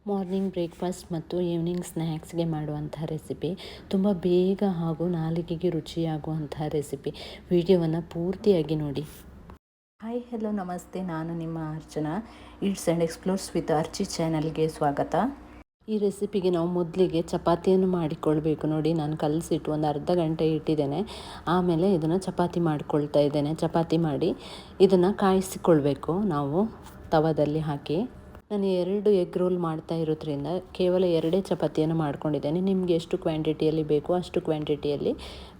Morning breakfast ಮತ್ತು evening ಸ್ನ್ಯಾಕ್ಸ್ಗೆ ಮಾಡುವಂಥ recipe. ತುಂಬ ಬೇಗ ಹಾಗೂ ನಾಲಿಗೆಗೆ ರುಚಿಯಾಗುವಂಥ ರೆಸಿಪಿ. ವಿಡಿಯೋವನ್ನು ಪೂರ್ತಿಯಾಗಿ ನೋಡಿ. ಹಾಯ್ ಹಲೋ ನಮಸ್ತೆ, ನಾನು ನಿಮ್ಮ Archana. Eats and explores with Archi ಚಾನಲ್ಗೆ ಸ್ವಾಗತ. ಈ ರೆಸಿಪಿಗೆ ನಾವು ಮೊದಲಿಗೆ ಚಪಾತಿಯನ್ನು ಮಾಡಿಕೊಳ್ಬೇಕು. ನೋಡಿ, ನಾನು ಕಲಸಿಟ್ಟು ಒಂದು ಅರ್ಧ ಗಂಟೆ ಇಟ್ಟಿದ್ದೇನೆ. ಆಮೇಲೆ ಇದನ್ನು ಚಪಾತಿ ಮಾಡಿಕೊಳ್ತಾ ಇದ್ದೇನೆ. ಚಪಾತಿ ಮಾಡಿ ಇದನ್ನು ಕಾಯಿಸಿಕೊಳ್ಬೇಕು ನಾವು ತವದಲ್ಲಿ ಹಾಕಿ. ನಾನು 2 ಎಗ್ ರೋಲ್ ಮಾಡ್ತಾ ಇರೋದ್ರಿಂದ ಕೇವಲ 2 ಚಪಾತಿಯನ್ನು ಮಾಡ್ಕೊಂಡಿದ್ದೇನೆ. ನಿಮಗೆ ಎಷ್ಟು ಕ್ವಾಂಟಿಟಿಯಲ್ಲಿ ಬೇಕೋ ಅಷ್ಟು ಕ್ವಾಂಟಿಟಿಯಲ್ಲಿ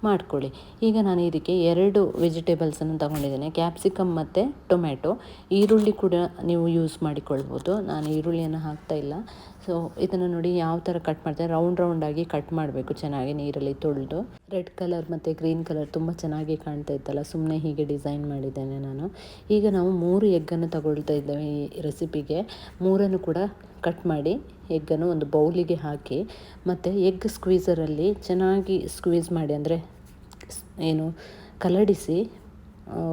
ಮಾಡ್ಕೊಳ್ಳಿ. ಈಗ ನಾನು ಇದಕ್ಕೆ 2 ವೆಜಿಟೇಬಲ್ಸನ್ನು ತಗೊಂಡಿದ್ದೇನೆ, ಕ್ಯಾಪ್ಸಿಕಮ್ ಮತ್ತು ಟೊಮ್ಯಾಟೊ. ಈರುಳ್ಳಿ ಕೂಡ ನೀವು ಯೂಸ್ ಮಾಡಿಕೊಳ್ಬೋದು. ನಾನು ಈರುಳ್ಳಿಯನ್ನು ಹಾಕ್ತಾ ಇಲ್ಲ. ಸೊ ಇದನ್ನು ನೋಡಿ ಯಾವ ಥರ ಕಟ್ ಮಾಡ್ತಾರೆ, ರೌಂಡಾಗಿ ಕಟ್ ಮಾಡಬೇಕು, ಚೆನ್ನಾಗಿ ನೀರಲ್ಲಿ ತೊಳೆದು. ರೆಡ್ ಕಲರ್ ಮತ್ತು ಗ್ರೀನ್ ಕಲರ್ ತುಂಬ ಚೆನ್ನಾಗಿ ಕಾಣ್ತಾ ಇತ್ತಲ್ಲ, ಸುಮ್ಮನೆ ಹೀಗೆ ಡಿಸೈನ್ ಮಾಡಿದ್ದೇನೆ ನಾನು. ಈಗ ನಾವು 3 ಎಗ್ಗನ್ನು ತಗೊಳ್ತಾ ಇದ್ದೇವೆ ಈ ರೆಸಿಪಿಗೆ. 3 ಕೂಡ ಕಟ್ ಮಾಡಿ ಎಗ್ಗನ್ನು ಒಂದು ಬೌಲಿಗೆ ಹಾಕಿ, ಮತ್ತು ಎಗ್ ಸ್ಕ್ವೀಸರಲ್ಲಿ ಚೆನ್ನಾಗಿ ಸ್ಕ್ವೀಸ್ ಮಾಡಿ, ಅಂದರೆ ಏನು ಕಲಡಿಸಿ,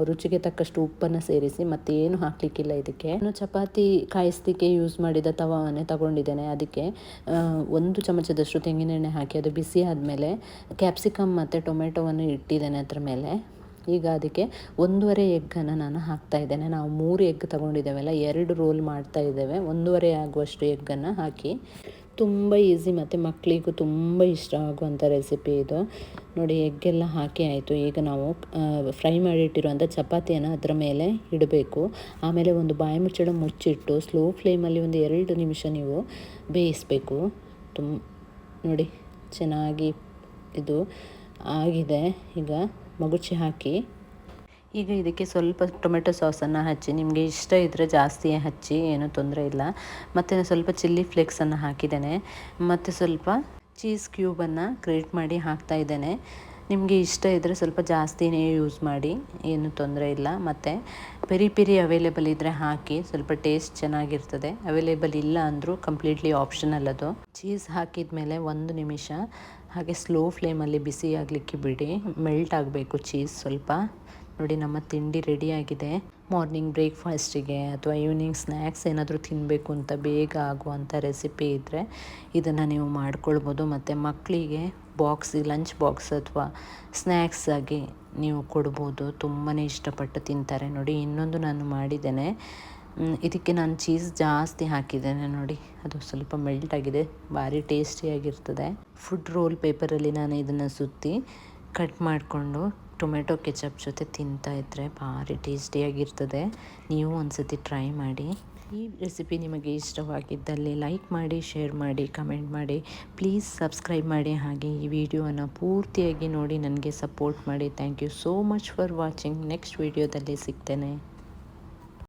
ರುಚಿಗೆ ತಕ್ಕಷ್ಟು ಉಪ್ಪನ್ನು ಸೇರಿಸಿ, ಮತ್ತು ಏನು ಹಾಕಲಿಕ್ಕಿಲ್ಲ ಇದಕ್ಕೆ. ನಾನು ಚಪಾತಿ ಕಾಯಿಸ್ಲಿಕ್ಕೆ ಯೂಸ್ ಮಾಡಿದ ತವವನ್ನೇ ತಗೊಂಡಿದ್ದೇನೆ. ಅದಕ್ಕೆ 1 ಚಮಚದಷ್ಟು ತೆಂಗಿನೆಣ್ಣೆ ಹಾಕಿ ಅದು ಬಿಸಿ ಆದಮೇಲೆ ಕ್ಯಾಪ್ಸಿಕಮ್ ಮತ್ತು ಟೊಮೆಟೊವನ್ನು ಇಟ್ಟಿದ್ದೇನೆ ಅದರ ಮೇಲೆ. ಈಗ ಅದಕ್ಕೆ 1.5 ಎಗ್ಗನ್ನು ನಾನು ಹಾಕ್ತಾ ಇದ್ದೇನೆ. ನಾವು 3 ಎಗ್ ತಗೊಂಡಿದ್ದೇವಲ್ಲ, 2 ರೋಲ್ ಮಾಡ್ತಾ ಇದ್ದೇವೆ. 1.5 ಆಗುವಷ್ಟು ಎಗ್ಗನ್ನು ಹಾಕಿ. ತುಂಬ ಈಸಿ ಮತ್ತು ಮಕ್ಕಳಿಗೂ ತುಂಬ ಇಷ್ಟ ಆಗುವಂಥ ರೆಸಿಪಿ ಇದು. ನೋಡಿ, ಎಗ್ಗೆಲ್ಲ ಹಾಕಿ ಆಯಿತು. ಈಗ ನಾವು ಫ್ರೈ ಮಾಡಿಟ್ಟಿರುವಂಥ ಚಪಾತಿಯನ್ನು ಅದರ ಮೇಲೆ ಇಡಬೇಕು. ಆಮೇಲೆ ಒಂದು ಬಾಯಿ ಮುಚ್ಚಳ ಮುಚ್ಚಿಟ್ಟು ಸ್ಲೋ ಫ್ಲೇಮಲ್ಲಿ ಒಂದು 2 ನಿಮಿಷ ನೀವು ಬೇಯಿಸಬೇಕು. ನೋಡಿ, ಚೆನ್ನಾಗಿ ಇದು ಆಗಿದೆ. ಈಗ ಮಗುಚಿ ಹಾಕಿ, ಈಗ ಇದಕ್ಕೆ ಸ್ವಲ್ಪ ಟೊಮೆಟೊ ಸಾಸನ್ನು ಹಚ್ಚಿ, ನಿಮಗೆ ಇಷ್ಟ ಇದ್ದರೆ ಜಾಸ್ತಿ ಹಚ್ಚಿ, ಏನೂ ತೊಂದರೆ ಇಲ್ಲ. ಮತ್ತು ಸ್ವಲ್ಪ ಚಿಲ್ಲಿ ಫ್ಲೇಕ್ಸನ್ನು ಹಾಕಿದ್ದೇನೆ, ಮತ್ತು ಸ್ವಲ್ಪ ಚೀಸ್ ಕ್ಯೂಬನ್ನು ಗ್ರೇಟ್ ಮಾಡಿ ಹಾಕ್ತಾ ಇದ್ದೇನೆ. ನಿಮಗೆ ಇಷ್ಟ ಇದ್ದರೆ ಸ್ವಲ್ಪ ಜಾಸ್ತಿನೇ ಯೂಸ್ ಮಾಡಿ, ಏನು ತೊಂದರೆ ಇಲ್ಲ. ಮತ್ತು ಪೆರಿ ಅವೈಲೇಬಲ್ ಇದ್ದರೆ ಹಾಕಿ, ಸ್ವಲ್ಪ ಟೇಸ್ಟ್ ಚೆನ್ನಾಗಿರ್ತದೆ. ಅವೈಲೇಬಲ್ ಇಲ್ಲ ಅಂದರೂ ಕಂಪ್ಲೀಟ್ಲಿ ಆಪ್ಷನಲ್ ಅದು. ಚೀಸ್ ಹಾಕಿದ ಮೇಲೆ 1 ನಿಮಿಷ ಹಾಗೆ ಸ್ಲೋ ಫ್ಲೇಮಲ್ಲಿ ಬಿಸಿ ಆಗಲಿಕ್ಕೆ ಬಿಡಿ. ಮೆಲ್ಟ್ ಆಗಬೇಕು ಚೀಸ್ ಸ್ವಲ್ಪ. ನೋಡಿ, ನಮ್ಮ ತಿಂಡಿ ರೆಡಿಯಾಗಿದೆ. ಮಾರ್ನಿಂಗ್ ಬ್ರೇಕ್ಫಾಸ್ಟಿಗೆ ಅಥವಾ ಈವ್ನಿಂಗ್ ಸ್ನ್ಯಾಕ್ಸ್ ಏನಾದರೂ ತಿನ್ನಬೇಕು ಅಂತ ಬೇಗ ಆಗುವಂಥ ರೆಸಿಪಿ ಇದ್ದರೆ ಇದನ್ನು ನೀವು ಮಾಡ್ಕೊಳ್ಬೋದು. ಮತ್ತು ಮಕ್ಕಳಿಗೆ ಲಂಚ್ ಬಾಕ್ಸ್ ಅಥವಾ ಸ್ನ್ಯಾಕ್ಸ್ ಆಗಿ ನೀವು ಕೊಡ್ಬೋದು. ತುಂಬಾ ಇಷ್ಟಪಟ್ಟು ತಿಂತಾರೆ. ನೋಡಿ, ಇನ್ನೊಂದು ನಾನು ಮಾಡಿದ್ದೇನೆ. ಇದಕ್ಕೆ ನಾನು ಚೀಸ್ ಜಾಸ್ತಿ ಹಾಕಿದ್ದೇನೆ. ನೋಡಿ, ಅದು ಸ್ವಲ್ಪ ಮೆಲ್ಟ್ ಆಗಿದೆ, ಭಾರಿ ಟೇಸ್ಟಿಯಾಗಿರ್ತದೆ. ಫುಡ್ ರೋಲ್ ಪೇಪರಲ್ಲಿ ನಾನು ಇದನ್ನು ಸುತ್ತಿ ಕಟ್ ಮಾಡಿಕೊಂಡು ಟೊಮೆಟೊ ಕೆಚಪ್ ಜೊತೆ ತಿಂತಾ ಇದ್ದರೆ ಭಾರಿ ಟೇಸ್ಟಿಯಾಗಿರ್ತದೆ. ನೀವು ಒಂದು ಸತಿ ಟ್ರೈ ಮಾಡಿ. ಈ ರೆಸಿಪಿ ನಿಮಗೆ ಇಷ್ಟವಾಗಿದ್ದಲ್ಲಿ ಲೈಕ್ ಮಾಡಿ, ಶೇರ್ ಮಾಡಿ, ಕಮೆಂಟ್ ಮಾಡಿ. ಪ್ಲೀಸ್ ಸಬ್ಸ್ಕ್ರೈಬ್ ಮಾಡಿ. ಹಾಗೆ ಈ ವಿಡಿಯೋವನ್ನು ಪೂರ್ತಿಯಾಗಿ ನೋಡಿ ನನಗೆ ಸಪೋರ್ಟ್ ಮಾಡಿ. Thank you so much for watching. Next ವಿಡಿಯೋದಲ್ಲಿ ಸಿಗ್ತೇನೆ.